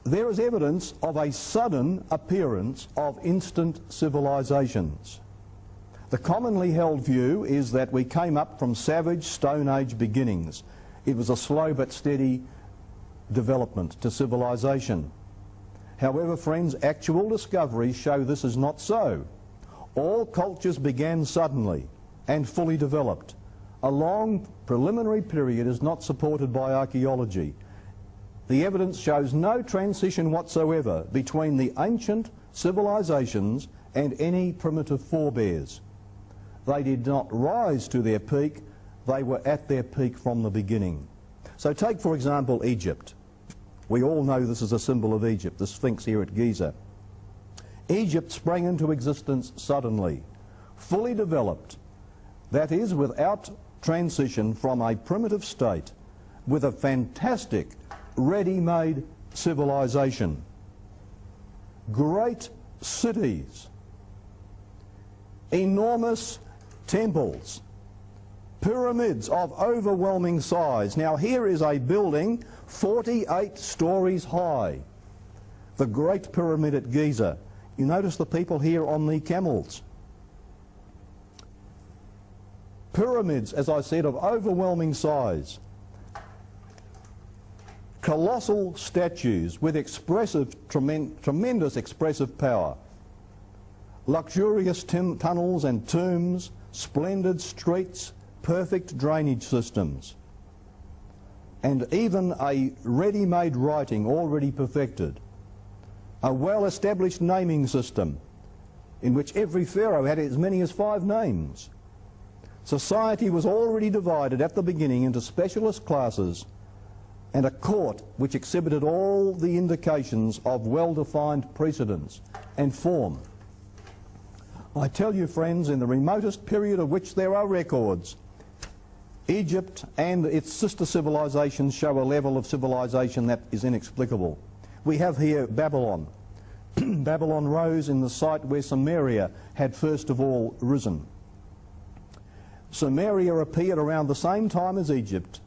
there is evidence of a sudden appearance of instant civilizations. The commonly held view is that we came up from savage Stone Age beginnings. It was a slow but steady development to civilization. However, friends, actual discoveries show this is not so. All cultures began suddenly and fully developed. A long preliminary period is not supported by archaeology. The evidence shows no transition whatsoever between the ancient civilizations and any primitive forebears. They did not rise to their peak, they were at their peak from the beginning. So take, for example, Egypt. We all know this is a symbol of Egypt, the Sphinx here at Giza. Egypt sprang into existence suddenly, fully developed, that is, without transition from a primitive state, with a fantastic ready-made civilization. Great cities, enormous temples, pyramids of overwhelming size. Now here is a building 48 stories high, the Great Pyramid at Giza. You notice the people here on the camels. Pyramids, as I said, of overwhelming size. Colossal statues with tremendous expressive power. Luxurious tunnels and tombs, splendid streets, perfect drainage systems, and even a ready-made writing already perfected. A well-established naming system in which every pharaoh had as many as 5 names. Society was already divided at the beginning into specialist classes and a court which exhibited all the indications of well-defined precedence and form. I tell you, friends, in the remotest period of which there are records, Egypt and its sister civilizations show a level of civilization that is inexplicable. We have here Babylon. Babylon rose in the site where Sumeria had first of all risen. Sumeria appeared around the same time as Egypt,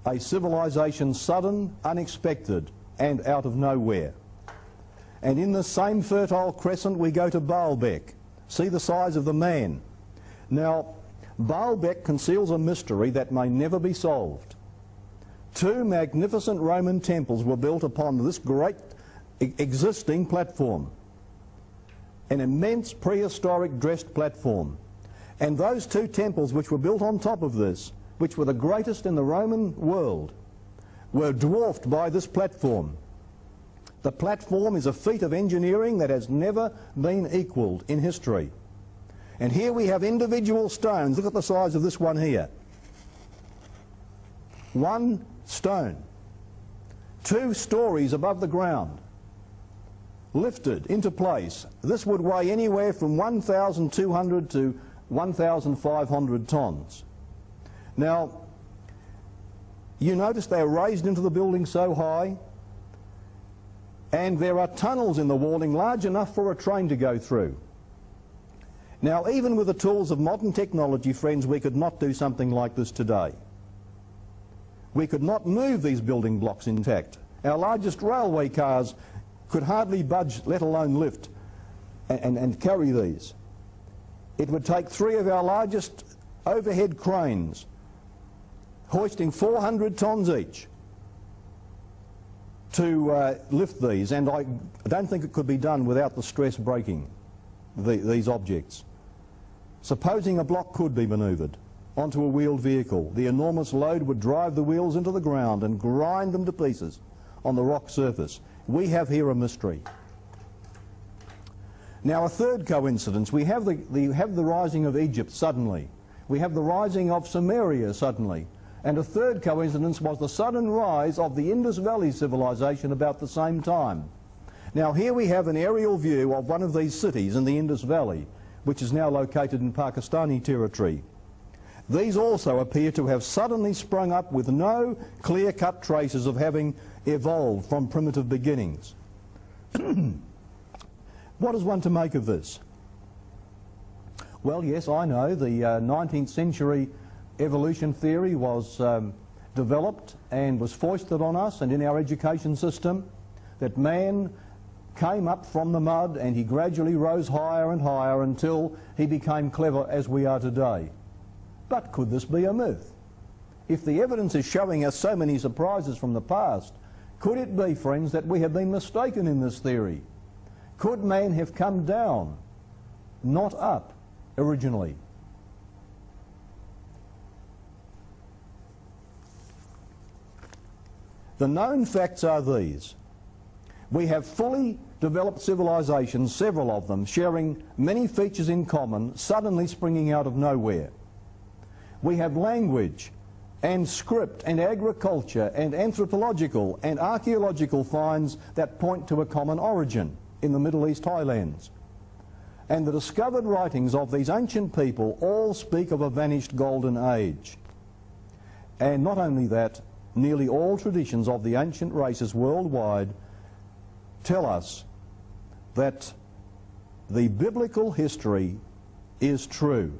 a civilization sudden, unexpected, and out of nowhere. And in the same fertile crescent we go to Baalbek. See the size of the man. Now, Baalbek conceals a mystery that may never be solved. 2 magnificent Roman temples were built upon this great existing platform, an immense prehistoric dressed platform. And those 2 temples which were built on top of this, which were the greatest in the Roman world, were dwarfed by this platform. The platform is a feat of engineering that has never been equalled in history. And here we have individual stones. Look at the size of this one here. 1 stone, 2 stories above the ground, lifted into place. This would weigh anywhere from 1,200 to 1,500 tons. Now, you notice they are raised into the building so high, and there are tunnels in the walling large enough for a train to go through. Now, even with the tools of modern technology, friends, we could not do something like this today. We could not move these building blocks intact. Our largest railway cars could hardly budge, let alone lift and carry these. It would take 3 of our largest overhead cranes, hoisting 400 tons each, to lift these, and I don't think it could be done without the stress breaking these objects. Supposing a block could be manoeuvred onto a wheeled vehicle, the enormous load would drive the wheels into the ground and grind them to pieces on the rock surface. We have here a mystery. Now, a third coincidence, we have the rising of Egypt suddenly. We have the rising of Sumeria suddenly. And a third coincidence was the sudden rise of the Indus Valley civilization about the same time. Now, here we have an aerial view of one of these cities in the Indus Valley, which is now located in Pakistani territory. These also appear to have suddenly sprung up with no clear-cut traces of having evolved from primitive beginnings. What is one to make of this? Well, yes, I know the 19th century evolution theory was developed and was foisted on us and in our education system, that man came up from the mud and he gradually rose higher and higher until he became clever as we are today. But could this be a myth? If the evidence is showing us so many surprises from the past, could it be, friends, that we have been mistaken in this theory? Could man have come down, not up, originally? The known facts are these. We have fully developed civilizations, several of them, sharing many features in common, suddenly springing out of nowhere. We have language and script and agriculture and anthropological and archaeological finds that point to a common origin in the Middle East highlands. And the discovered writings of these ancient people all speak of a vanished golden age. And not only that, nearly all traditions of the ancient races worldwide tell us that the biblical history is true,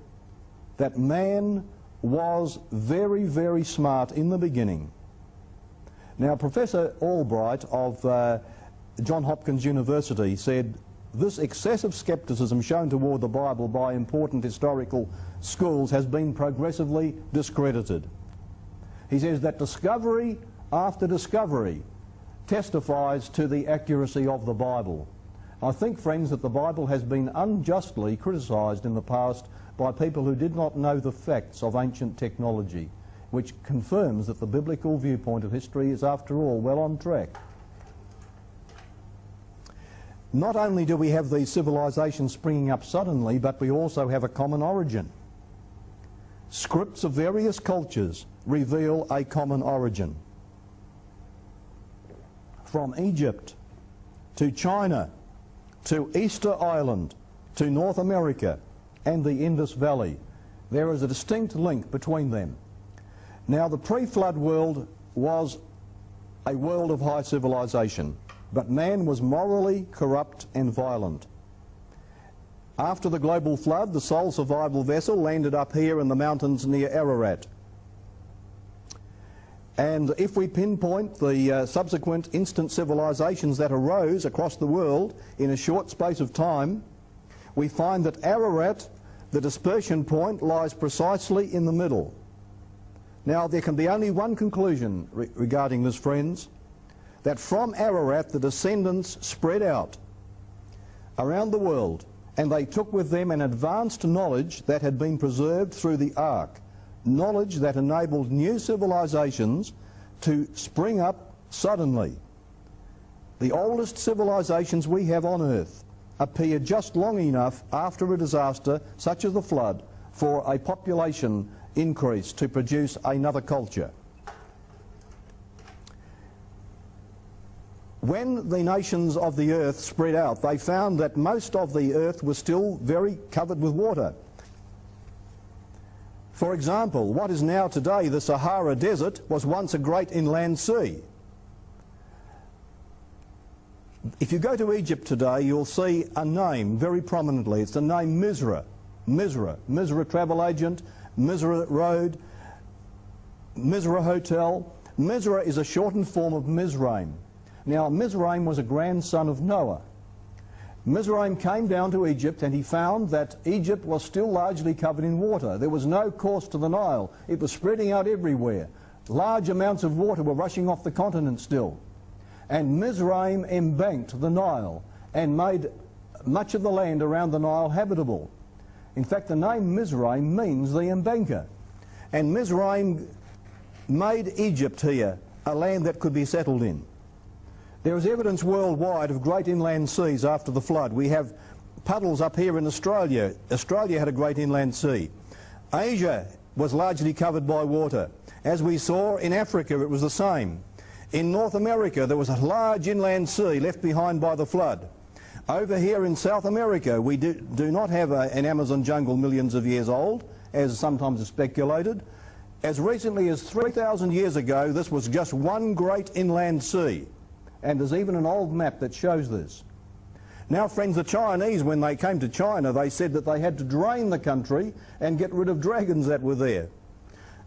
that man was very, very smart in the beginning. Now, Professor Albright of Johns Hopkins University said, this excessive skepticism shown toward the Bible by important historical schools has been progressively discredited. He says that discovery after discovery testifies to the accuracy of the Bible. I think, friends, that the Bible has been unjustly criticised in the past by people who did not know the facts of ancient technology, which confirms that the biblical viewpoint of history is, after all, well on track. Not only do we have these civilizations springing up suddenly, but we also have a common origin. Scripts of various cultures reveal a common origin. From Egypt to China to Easter Island to North America and the Indus Valley, there is a distinct link between them. Now, the pre-flood world was a world of high civilization, but man was morally corrupt and violent. After the global flood, the sole survival vessel landed up here in the mountains near Ararat. And if we pinpoint the subsequent instant civilizations that arose across the world in a short space of time, we find that Ararat, the dispersion point, lies precisely in the middle. Now, there can be only one conclusion regarding this, friends, that from Ararat the descendants spread out around the world, and they took with them an advanced knowledge that had been preserved through the Ark, knowledge that enabled new civilizations to spring up suddenly. The oldest civilizations we have on Earth appear just long enough after a disaster such as the flood for a population increase to produce another culture. When the nations of the earth spread out, they found that most of the earth was still very covered with water. For example, what is now today the Sahara Desert was once a great inland sea. If you go to Egypt today, you'll see a name very prominently. It's the name Misra. Misra travel agent, Misra Road, Misra Hotel. Misra is a shortened form of Mizraim. Now, Mizraim was a grandson of Noah. Mizraim came down to Egypt and he found that Egypt was still largely covered in water. There was no course to the Nile. It was spreading out everywhere. Large amounts of water were rushing off the continent still. And Mizraim embanked the Nile and made much of the land around the Nile habitable. In fact, the name Mizraim means the embanker. And Mizraim made Egypt here a land that could be settled in. There is evidence worldwide of great inland seas after the flood. We have puddles up here in Australia. Australia had a great inland sea. Asia was largely covered by water. As we saw in Africa, it was the same. In North America, there was a large inland sea left behind by the flood. Over here in South America, we do not have an Amazon jungle millions of years old, as sometimes is speculated. As recently as 3,000 years ago, this was just one great inland sea. And there's even an old map that shows this. Now, friends, the Chinese, when they came to China, they said that they had to drain the country and get rid of dragons that were there.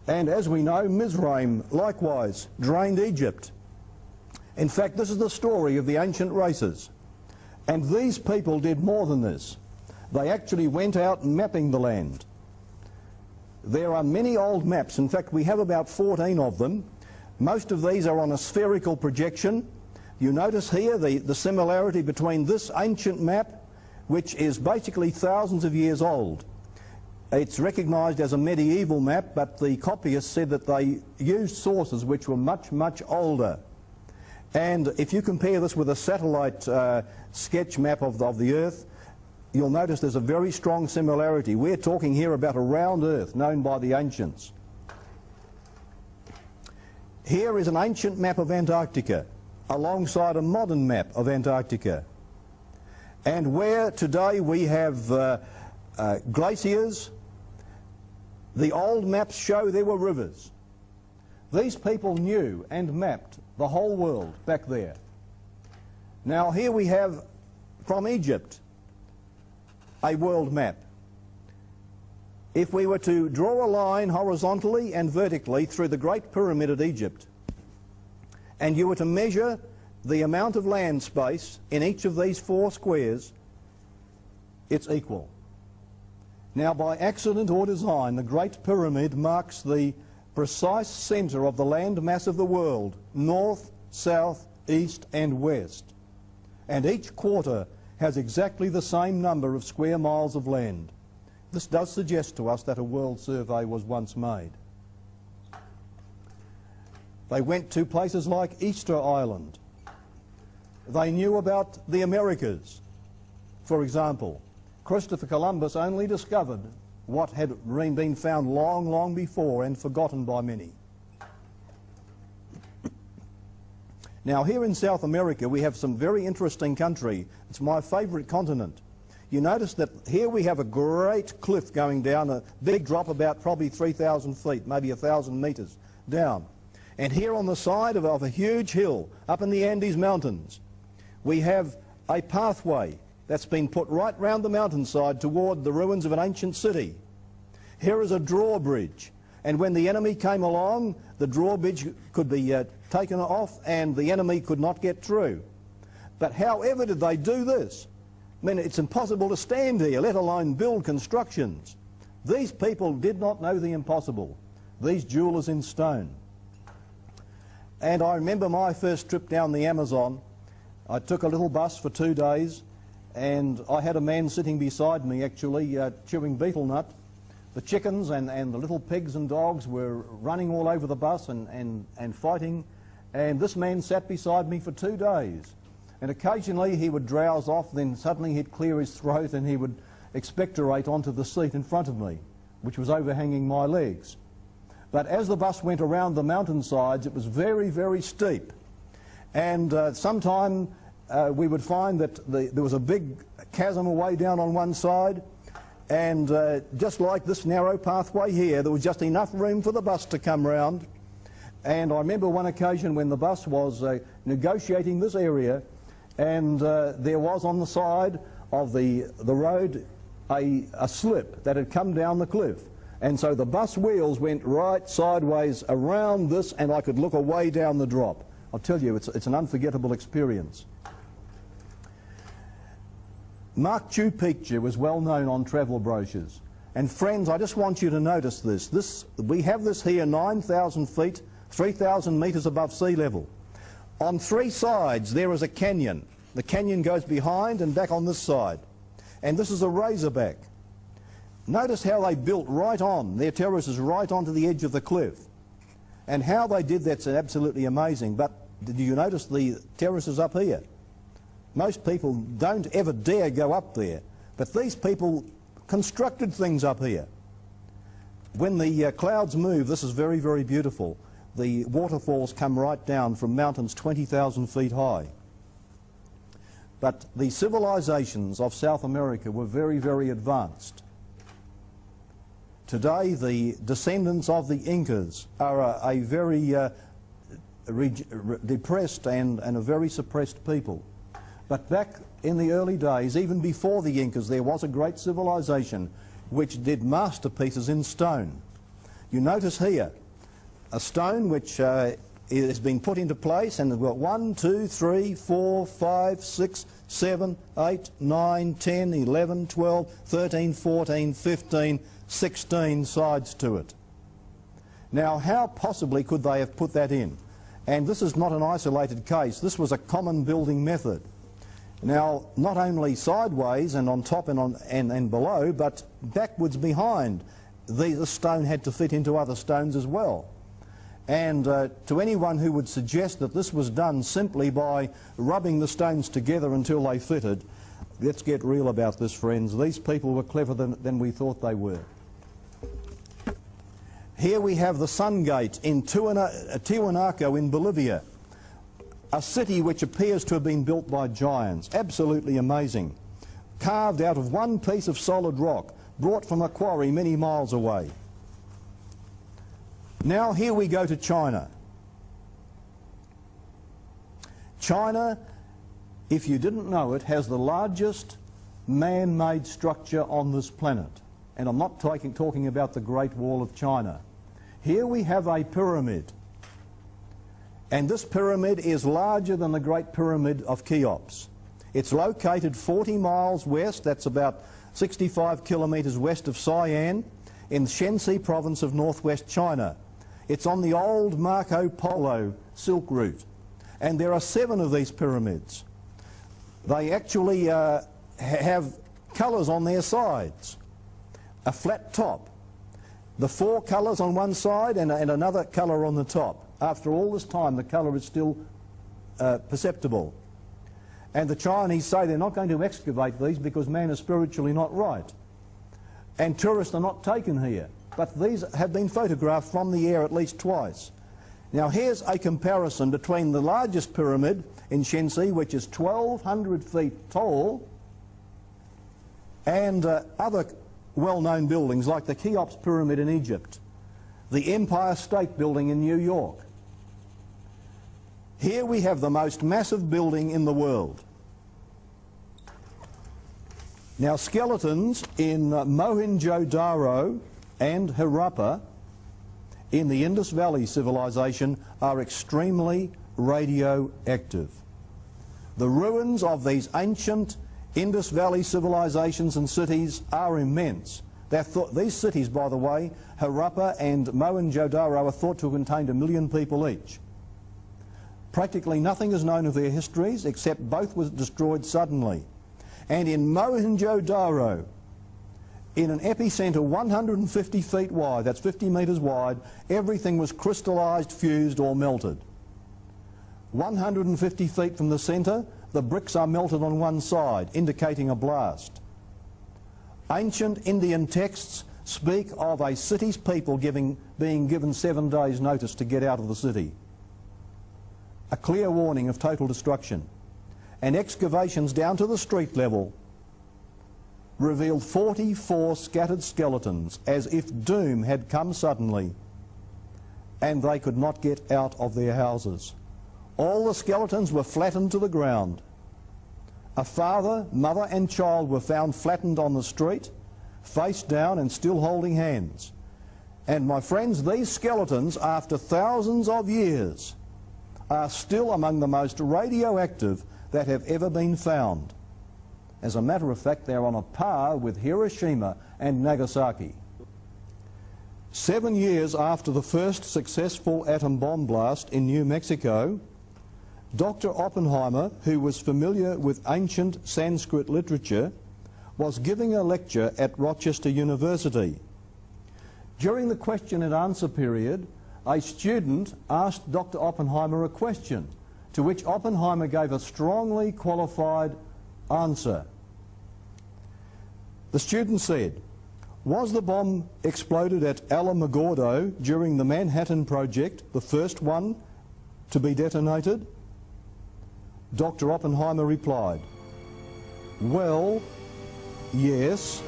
And as we know, Mizraim likewise drained Egypt. In fact, this is the story of the ancient races. And these people did more than this. They actually went out mapping the land. There are many old maps. In fact, we have about 14 of them. Most of these are on a spherical projection. You notice here the similarity between this ancient map, which is basically thousands of years old. It's recognised as a medieval map, but the copyists said that they used sources which were much, much older. And if you compare this with a satellite sketch map of the Earth, you'll notice there's a very strong similarity. We're talking here about a round Earth known by the ancients. Here is an ancient map of Antarctica alongside a modern map of Antarctica. And where today we have glaciers, the old maps show there were rivers. These people knew and mapped the whole world back there. Now here we have, from Egypt, a world map. If we were to draw a line horizontally and vertically through the Great Pyramid at Egypt, and you were to measure the amount of land space in each of these 4 squares, it's equal. Now, by accident or design, the Great Pyramid marks the precise centre of the land mass of the world, north, south, east and west. And each quarter has exactly the same number of square miles of land. This does suggest to us that a world survey was once made. They went to places like Easter Island. They knew about the Americas. For example, Christopher Columbus only discovered what had been found long, long before and forgotten by many. Now here in South America we have some very interesting country. It's my favourite continent. You notice that here we have a great cliff going down, a big drop about probably 3,000 feet, maybe 1,000 metres down. And here on the side of a huge hill up in the Andes Mountains, we have a pathway that's been put right round the mountainside toward the ruins of an ancient city. Here is a drawbridge, and when the enemy came along, the drawbridge could be taken off and the enemy could not get through. But however did they do this? I mean, it's impossible to stand here, let alone build constructions. These people did not know the impossible, these jewellers in stone. And I remember my first trip down the Amazon. I took a little bus for 2 days, and I had a man sitting beside me actually chewing betel nut. The chickens and the little pigs and dogs were running all over the bus and fighting, and this man sat beside me for 2 days. And occasionally he would drowse off, then suddenly he'd clear his throat and he would expectorate onto the seat in front of me, which was overhanging my legs. But as the bus went around the mountainsides, it was very, very steep. And sometime we would find that there was a big chasm away down on one side, and just like this narrow pathway here, there was just enough room for the bus to come round. And I remember one occasion when the bus was negotiating this area, and there was on the side of the road a slip that had come down the cliff. And so the bus wheels went right sideways around this, and I could look away down the drop. I'll tell you, it's an unforgettable experience. Machu Picchu was well known on travel brochures. And friends, I just want you to notice this. We have this here 9,000 feet, 3,000 metres above sea level. On 3 sides there is a canyon. The canyon goes behind and back on this side. And this is a razorback. Notice how they built right on, their terraces right onto the edge of the cliff. And how they did that's absolutely amazing. But did you notice the terraces up here? Most people don't ever dare go up there. But these people constructed things up here. When the clouds move, this is very, very beautiful. The waterfalls come right down from mountains 20,000 feet high. But the civilizations of South America were very, very advanced. Today, the descendants of the Incas are a very depressed and a very suppressed people. But back in the early days, even before the Incas, there was a great civilization which did masterpieces in stone. You notice here a stone which has been put into place, and we've got 1, 2, 3, 4, 5, 6, 7, 8, 9, 10, 11, 12, 13, 14, 15, 16 sides to it. Now, how possibly could they have put that in? And this is not an isolated case. This was a common building method. Now, not only sideways and on top and below, but backwards behind. The stone had to fit into other stones as well. And to anyone who would suggest that this was done simply by rubbing the stones together until they fitted, let's get real about this, friends. These people were cleverer than we thought they were. Here we have the Sun Gate in Tiwanaku in Bolivia, a city which appears to have been built by giants. Absolutely amazing. Carved out of one piece of solid rock, brought from a quarry many miles away. Now here we go to China. China, if you didn't know it, has the largest man-made structure on this planet. And I'm not talking about the Great Wall of China. Here we have a pyramid. And this pyramid is larger than the Great Pyramid of Cheops. It's located 40 miles west, that's about 65 kilometres west of Sian, in Shenxi province of northwest China. It's on the old Marco Polo Silk Route. And there are 7 of these pyramids. They actually have colours on their sides. A flat top. The 4 colours on one side and another colour on the top. After all this time, the colour is still perceptible. And the Chinese say they're not going to excavate these because man is spiritually not right. And tourists are not taken here. But these have been photographed from the air at least twice. Now here's a comparison between the largest pyramid in Shenxi, which is 1,200 feet tall, and other well-known buildings like the Cheops Pyramid in Egypt, the Empire State Building in New York. Here we have the most massive building in the world. Now skeletons in Mohenjo-Daro and Harappa in the Indus Valley civilization are extremely radioactive. The ruins of these ancient Indus Valley civilizations and cities are immense. These cities, by the way, Harappa and Mohenjo-Daro, are thought to have contained 1 million people each. Practically nothing is known of their histories, except both were destroyed suddenly. And in Mohenjo-Daro, in an epicentre 150 feet wide, that's 50 metres wide, everything was crystallised, fused or melted. 150 feet from the centre, the bricks are melted on one side, indicating a blast. Ancient Indian texts speak of a city's people being given 7 days' notice to get out of the city. A clear warning of total destruction. And excavations down to the street level revealed 44 scattered skeletons, as if doom had come suddenly and they could not get out of their houses. All the skeletons were flattened to the ground. A father, mother and child were found flattened on the street, face down and still holding hands. And my friends, these skeletons, after thousands of years, are still among the most radioactive that have ever been found. As a matter of fact, they're on a par with Hiroshima and Nagasaki. 7 years after the first successful atom bomb blast in New Mexico, Dr. Oppenheimer, who was familiar with ancient Sanskrit literature, was giving a lecture at Rochester University. During the question and answer period, a student asked Dr. Oppenheimer a question, to which Oppenheimer gave a strongly qualified answer. The student said, "Was the bomb exploded at Alamogordo during the Manhattan Project the first one to be detonated?" Dr. Oppenheimer replied, "Well, yes,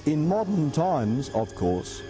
in modern times, of course."